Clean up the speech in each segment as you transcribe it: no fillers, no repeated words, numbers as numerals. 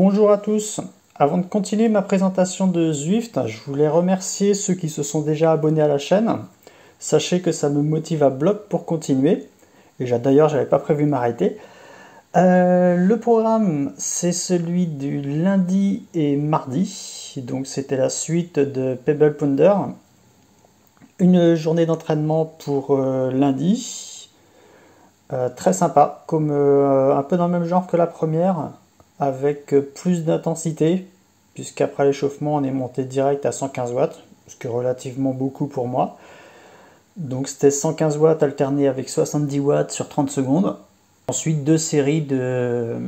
Bonjour à tous. Avant de continuer ma présentation de Zwift, je voulais remercier ceux qui se sont déjà abonnés à la chaîne. Sachez que ça me motive à bloc pour continuer. Et d'ailleurs, j'avais pas prévu m'arrêter. Le programme, c'est celui du lundi et mardi. Donc c'était la suite de Pebble Pounder. Une journée d'entraînement pour lundi. Très sympa, comme un peu dans le même genre que la première, avec plus d'intensité, puisqu'après l'échauffement on est monté direct à 115 watts, ce qui est relativement beaucoup pour moi. Donc c'était 115 watts alterné avec 70 watts sur 30 secondes. Ensuite deux séries de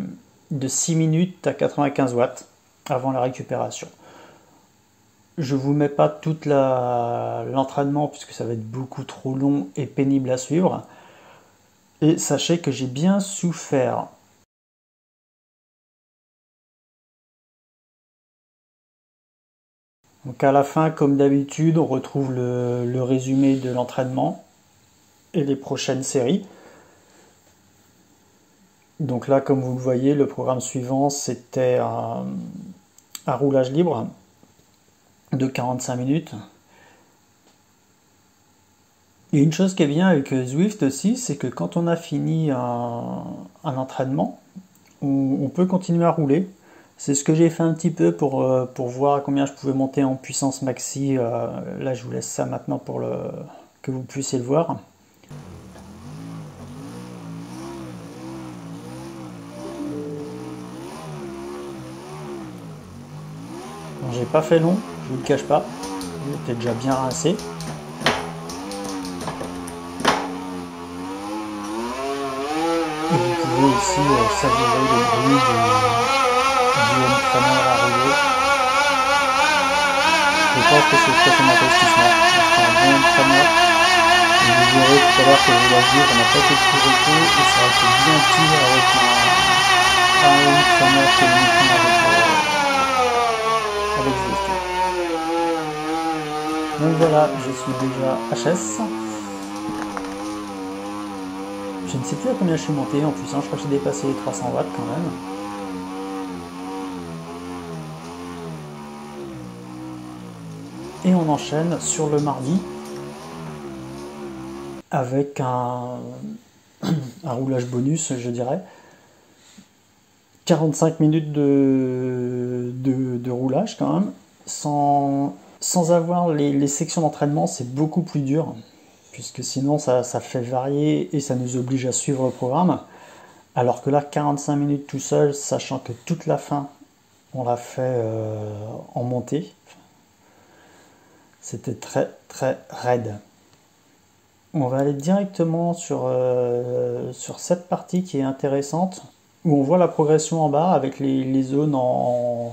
6 minutes à 95 watts avant la récupération. Je vous mets pas toute l'entraînement puisque ça va être beaucoup trop long et pénible à suivre. Et sachez que j'ai bien souffert. Donc à la fin, comme d'habitude, on retrouve le résumé de l'entraînement et les prochaines séries. Donc là, comme vous le voyez, le programme suivant, c'était un roulage libre de 45 minutes. Et une chose qui est bien avec Zwift aussi, c'est que quand on a fini un entraînement, on peut continuer à rouler. C'est ce que j'ai fait un petit peu pour voir à combien je pouvais monter en puissance maxi. Là, je vous laisse ça maintenant pour que vous puissiez le voir. Bon, j'ai pas fait long, je vous le cache pas. J'étais déjà bien rincé. Et vous pouvez aussi savourer le bruit du entraîneur arrivé. Je pense que c'est très bon investissement. C'est un bon entraîneur. Et vous verrez tout à l'heure que le roulage libre, on n'a pas été plus repos et ça aurait été bien pire avec un entraîneur communiquant avec Zwift. Donc voilà, je suis déjà HS. Je ne sais plus à combien je suis monté en puissance, je crois que j'ai dépassé les 300 watts quand même. Et on enchaîne sur le mardi avec un roulage bonus, je dirais. 45 minutes de roulage quand même. Sans avoir les sections d'entraînement, c'est beaucoup plus dur. Puisque sinon ça fait varier et ça nous oblige à suivre le programme. Alors que là, 45 minutes tout seul, sachant que toute la fin, on l'a fait en montée. C'était très très raide. On va aller directement sur cette partie qui est intéressante, où on voit la progression en bas avec les zones au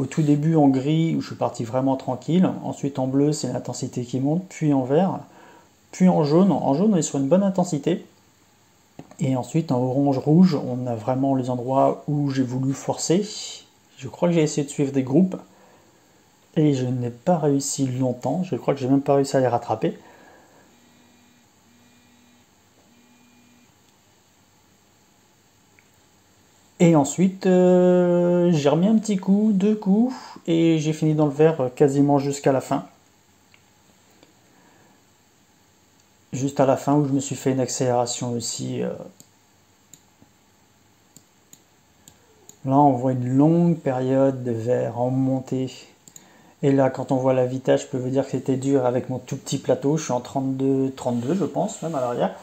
tout début en gris, où je suis parti vraiment tranquille. Ensuite en bleu, c'est l'intensité qui monte, puis en vert. Puis en jaune, on est sur une bonne intensité. Et ensuite en orange-rouge, on a vraiment les endroits où j'ai voulu forcer. Je crois que j'ai essayé de suivre des groupes. Et je n'ai pas réussi longtemps. Je crois que j'ai même pas réussi à les rattraper. Et ensuite, j'ai remis un petit coup, 2 coups, et j'ai fini dans le vert quasiment jusqu'à la fin. Juste à la fin où je me suis fait une accélération aussi. Là, on voit une longue période de vert en montée. Et là, quand on voit la vitesse, je peux vous dire que c'était dur avec mon tout petit plateau. Je suis en 32 je pense, même à l'arrière.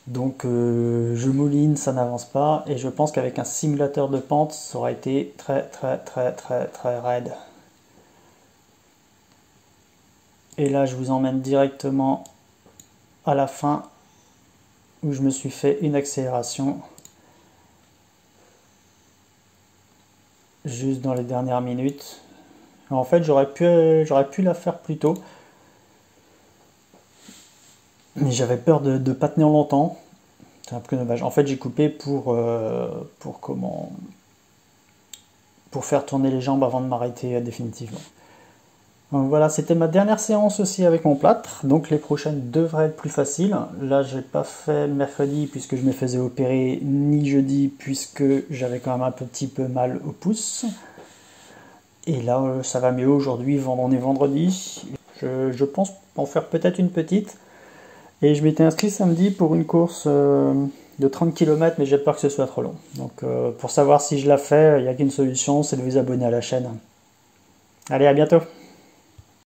Donc, je mouline, ça n'avance pas. Et je pense qu'avec un simulateur de pente, ça aurait été très, très, très, très, très raide. Et là, je vous emmène directement à la fin où je me suis fait une accélération juste dans les dernières minutes. En fait, j'aurais pu la faire plus tôt, mais j'avais peur de ne pas tenir longtemps. C'est un peu dommage. En fait, j'ai coupé pour faire tourner les jambes avant de m'arrêter définitivement. Donc voilà, c'était ma dernière séance aussi avec mon plâtre, donc les prochaines devraient être plus faciles. Là, j'ai pas fait mercredi puisque je me faisais opérer, ni jeudi puisque j'avais quand même un petit peu mal au pouce. Et là, ça va mieux aujourd'hui, on est vendredi. Je pense en faire peut-être une petite. Et je m'étais inscrit samedi pour une course de 30 km, mais j'ai peur que ce soit trop long. Donc pour savoir si je la fais, il n'y a qu'une solution, c'est de vous abonner à la chaîne. Allez, à bientôt!